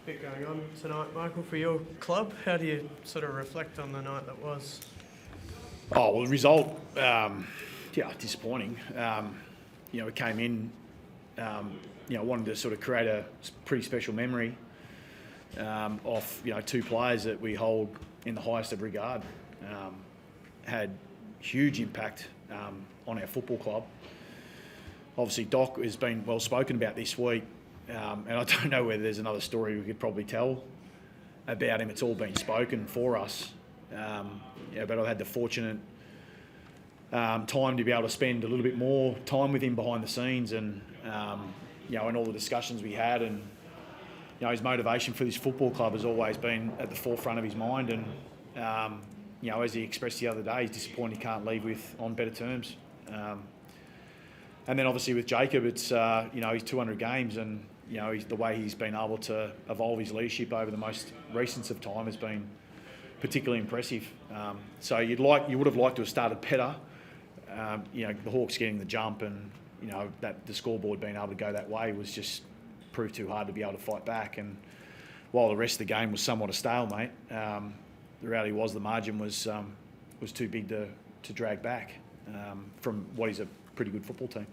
bit going on tonight, Michael, for your club. How do you sort of reflect on the night that was? Oh, well, the result, disappointing. We came in, wanted to sort of create a pretty special memory of, two players that we hold in the highest of regard. Had huge impact on our football club. Obviously, Doc has been well spoken about this week, and I don't know whether there's another story we could probably tell about him. It's all been spoken for us. But I've had the fortunate time to be able to spend a little bit more time with him behind the scenes, and and all the discussions we had, and his motivation for this football club has always been at the forefront of his mind. And as he expressed the other day, he's disappointed he can't leave on better terms. And then obviously with Jacob, it's his 200 games, and the way he's been able to evolve his leadership over the most recent of time has been particularly impressive. So you would have liked to have started better. The Hawks getting the jump, and that the scoreboard being able to go that way was just proved too hard to be able to fight back. And while the rest of the game was somewhat a stalemate, the reality was the margin was too big to drag back from what is a pretty good football team.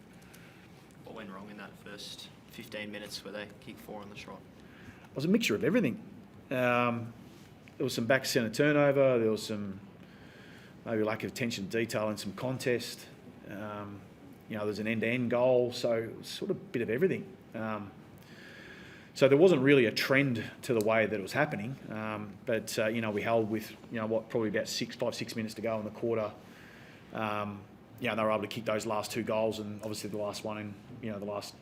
What went wrong in that first 15 minutes where they kicked 4 on the trot? It was a mixture of everything. There was some back centre turnover. There was some maybe lack of attention to detail and some contest. There's an end-to-end goal, so it was sort of a bit of everything. So there wasn't really a trend to the way that it was happening. But we held with probably about 5-6 minutes to go in the quarter. They were able to kick those last 2 goals, and obviously the last one in the last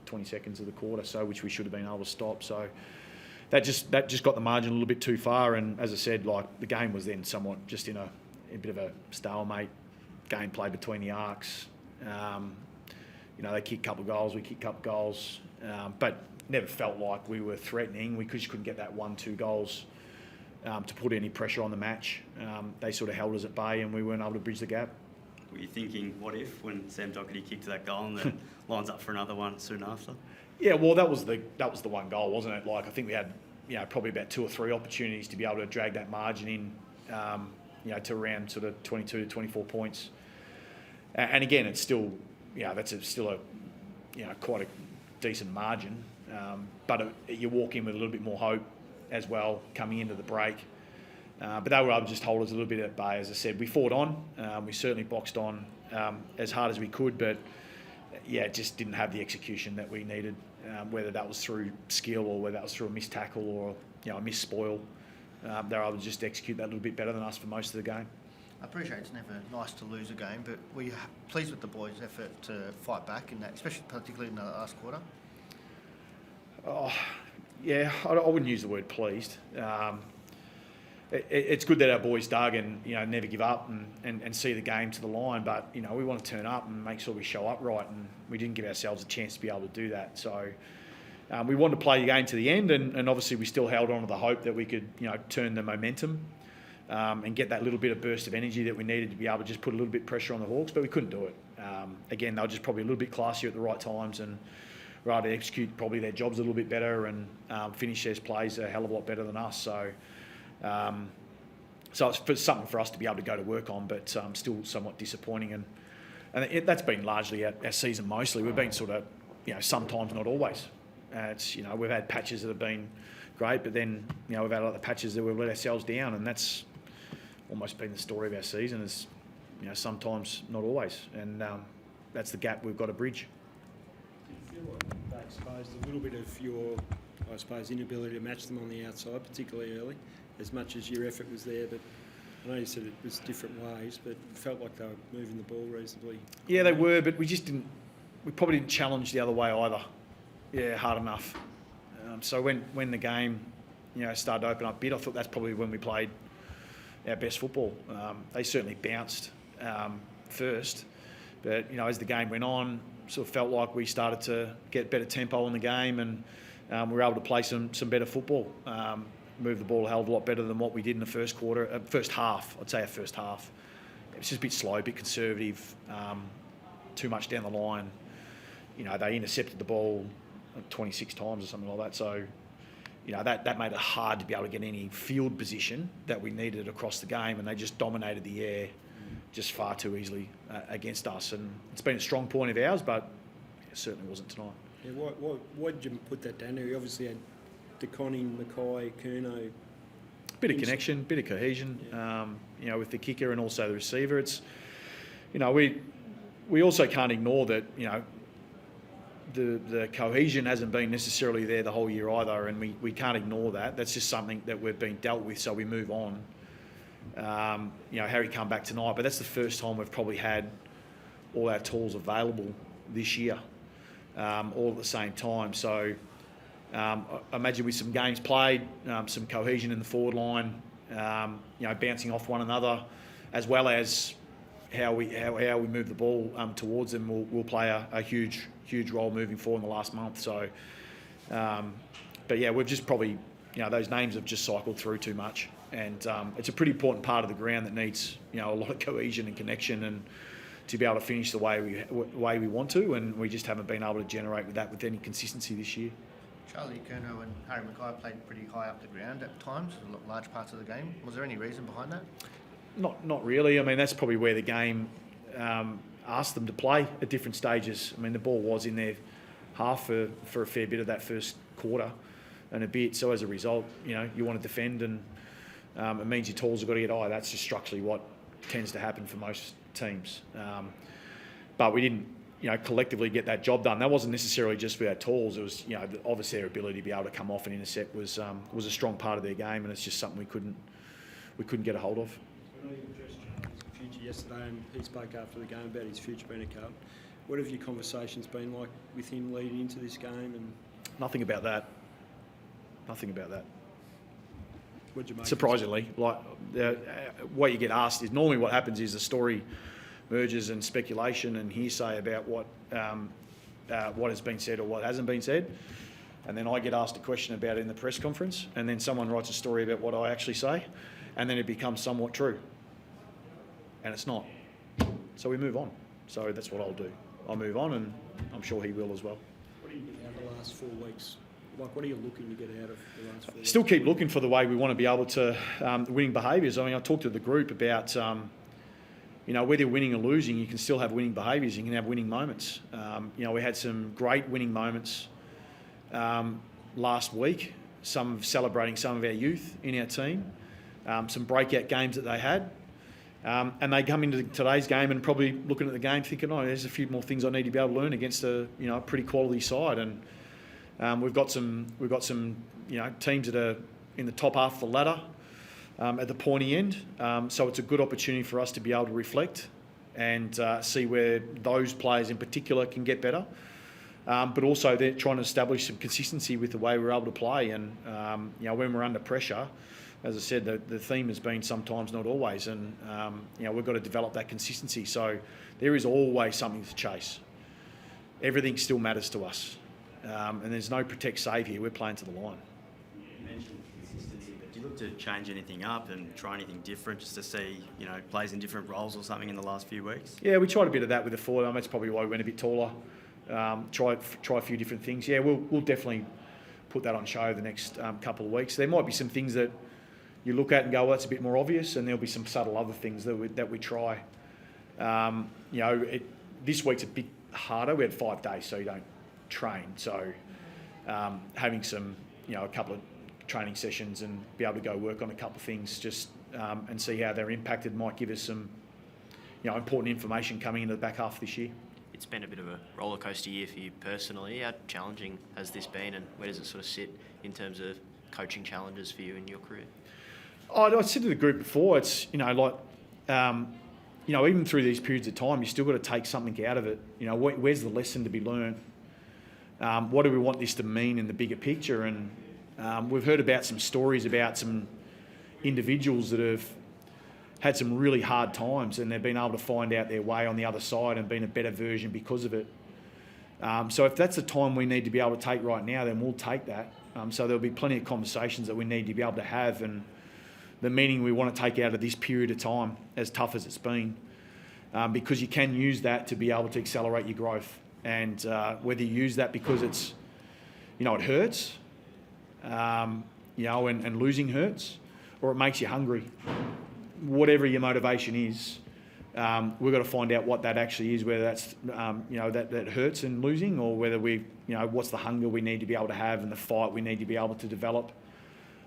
20 seconds of the quarter, so which we should have been able to stop. So that just got the margin a little bit too far. And as I said, the game was then somewhat just in a bit of a stalemate. Game played between the arcs. They kicked a couple of goals, we kicked a couple of goals, but never felt like we were threatening. We just couldn't get that 1-2 goals to put any pressure on the match. They sort of held us at bay, and we weren't able to bridge the gap. Were you thinking, what if, when Sam Docherty kicked that goal and then lines up for another one soon after? Yeah, well, that was the one goal, wasn't it? I think we had probably about 2 or 3 opportunities to be able to drag that margin in, to around sort of 22 to 24 points. And again, it's still, still a quite a decent margin. But you walk in with a little bit more hope as well coming into the break. But they were able to just hold us a little bit at bay. As I said, we fought on. We certainly boxed on as hard as we could, but it just didn't have the execution that we needed, whether that was through skill or whether that was through a missed tackle or a missed spoil. They were able to just execute that a little bit better than us for most of the game. I appreciate it's never nice to lose a game, but were you pleased with the boys' effort to fight back in that, especially particularly in the last quarter? Oh, yeah, I wouldn't use the word pleased. It's good that our boys dug and never give up and see the game to the line, but we want to turn up and make sure we show up right, and we didn't give ourselves a chance to be able to do that. So we wanted to play the game to the end, and obviously we still held on to the hope that we could turn the momentum and get that little bit of burst of energy that we needed to be able to just put a little bit of pressure on the Hawks, but we couldn't do it. Again, they were just probably a little bit classier at the right times, and were able to execute probably their jobs a little bit better and finish their plays a hell of a lot better than us. So it's something for us to be able to go to work on, but still somewhat disappointing. And that's been largely our season mostly. We've been sort of, sometimes, not always. We've had patches that have been great, but then, we've had other patches that we've let ourselves down, and that's almost been the story of our season is, sometimes, not always. And that's the gap we've got to bridge. Do you feel like that exposed a little bit of your, I suppose, inability to match them on the outside, particularly early, as much as your effort was there? But I know you said it was different ways, but it felt like they were moving the ball reasonably. Yeah, they were, but we probably didn't challenge the other way either. Yeah, hard enough. So when the game, started to open up a bit, I thought that's probably when we played our best football. They certainly bounced first, but as the game went on, sort of felt like we started to get better tempo in the game, and we were able to play some better football. Move the ball a hell of a lot better than what we did in the first quarter, first half. I'd say our first half. It was just a bit slow, a bit conservative, too much down the line. They intercepted the ball 26 times or something like that. So that made it hard to be able to get any field position that we needed across the game, and they just dominated the air just far too easily against us. And it's been a strong point of ours, but it certainly wasn't tonight. Yeah, why did you put that down there? You obviously had DeConning, Mackay, Curnow. Bit of connection, bit of cohesion, with the kicker and also the receiver. It's, we also can't ignore that, the cohesion hasn't been necessarily there the whole year either, and we can't ignore that. That's just something that we've been dealt with, so we move on. Harry come back tonight, but that's the first time we've probably had all our tools available this year, all at the same time. So I imagine with some games played, some cohesion in the forward line, bouncing off one another, as well as how we move the ball towards them will play a huge role moving forward in the last month. So, but yeah, we've just probably, those names have just cycled through too much, and it's a pretty important part of the ground that needs, a lot of cohesion and connection, and to be able to finish the way we want to, and we just haven't been able to generate with that with any consistency this year. Charlie Curnow and Harry Mackay played pretty high up the ground at times, large parts of the game. Was there any reason behind that? Not really. I mean, that's probably where the game asked them to play at different stages. I mean, the ball was in their half for a fair bit of that first quarter and a bit. So as a result, you want to defend, and it means your tools have got to get high. That's just structurally what tends to happen for most teams. But we didn't, collectively get that job done. That wasn't necessarily just with our tools. It was, obviously their ability to be able to come off and intercept was a strong part of their game, and it's just something we couldn't get a hold of. I know you addressed Charlie's future yesterday, and he spoke after the game about his future being a Carlton. What have your conversations been like with him leading into this game? And Nothing about that. Nothing about that. what'd you make? Surprisingly, what you get asked is normally what happens is the story merges and speculation and hearsay about what has been said or what hasn't been said, and then I get asked a question about it in the press conference, and then someone writes a story about what I actually say, and then it becomes somewhat true, and it's not. So we move on. So that's what I'll do. I'll move on, and I'm sure he will as well. What do you get out of the last 4 weeks? What are you looking to get out of the last 4 weeks? Still keep looking for the way we want to be able to winning behaviours. I mean, I talked to the group about whether you're winning or losing, you can still have winning behaviours. You can have winning moments. We had some great winning moments last week. Some celebrating some of our youth in our team. Some breakout games that they had. And they come into today's game and probably looking at the game thinking, there's a few more things I need to be able to learn against a pretty quality side. And we've got some teams that are in the top half of the ladder at the pointy end. So it's a good opportunity for us to be able to reflect and see where those players in particular can get better. But also they're trying to establish some consistency with the way we're able to play. And when we're under pressure, as I said, the theme has been sometimes, not always, and we've got to develop that consistency. So there is always something to chase. Everything still matters to us, and there's no protect save here. We're playing to the line. You mentioned consistency, but do you look to change anything up and try anything different, just to see plays in different roles or something in the last few weeks? Yeah, we tried a bit of that with the forward. That's probably why we went a bit taller. Try a few different things. Yeah, we'll definitely put that on show the next couple of weeks. There might be some things that you look at and go, well, that's a bit more obvious, and there'll be some subtle other things that we try. This week's a bit harder. We had 5 days, so you don't train. So having some, a couple of training sessions and be able to go work on a couple of things just and see how they're impacted might give us some, important information coming into the back half of this year. It's been a bit of a roller coaster year for you personally. How challenging has this been, and where does it sort of sit in terms of coaching challenges for you in your career? I said to the group before, it's, even through these periods of time, you still got to take something out of it. Where's the lesson to be learned? What do we want this to mean in the bigger picture? And we've heard about some stories about some individuals that have had some really hard times, and they've been able to find out their way on the other side and been a better version because of it. So if that's the time we need to be able to take right now, then we'll take that. So there'll be plenty of conversations that we need to be able to have, and the meaning we want to take out of this period of time, as tough as it's been, because you can use that to be able to accelerate your growth. And whether you use that because it's, it hurts, you know, and losing hurts, or it makes you hungry. Whatever your motivation is, we've got to find out what that actually is, whether that's, you know, that hurts in losing, or whether what's the hunger we need to be able to have and the fight we need to be able to develop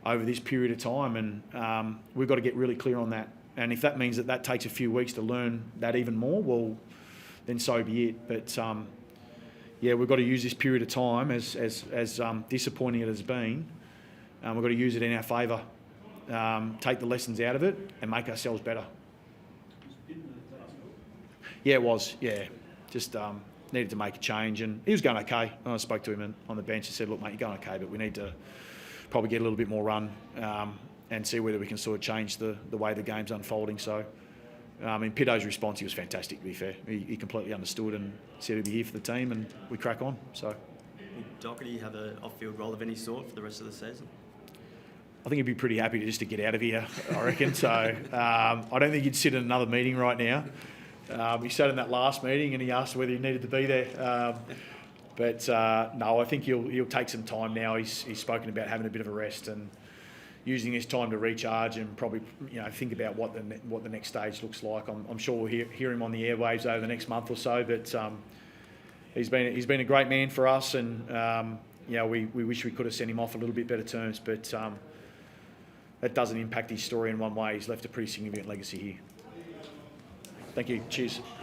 over this period of time. And we've got to get really clear on that. And if that means that takes a few weeks to learn that even more, well, then so be it. But yeah, we've got to use this period of time, as disappointing it has been, we've got to use it in our favour, take the lessons out of it and make ourselves better. Yeah, it was. Yeah, just needed to make a change, and he was going okay. I spoke to him on the bench and said, "Look, mate, you're going okay, but we need to probably get a little bit more run and see whether we can sort of change the way the game's unfolding." So, in Pito's response, he was fantastic. To be fair, he completely understood and said he'd be here for the team, and we crack on. So, Would Doherty have an off-field role of any sort for the rest of the season? I think he'd be pretty happy just to get out of here, I reckon. So, I don't think he'd sit in another meeting right now. He sat in that last meeting and he asked whether he needed to be there. But no, I think he'll take some time now. He's spoken about having a bit of a rest and using this time to recharge and probably, you know, think about what the next stage looks like. I'm sure we'll hear him on the airwaves over the next month or so. But he's been a great man for us, and you know, we wish we could have sent him off a little bit better terms. But that doesn't impact his story in one way. He's left a pretty significant legacy here. Thank you. Cheers.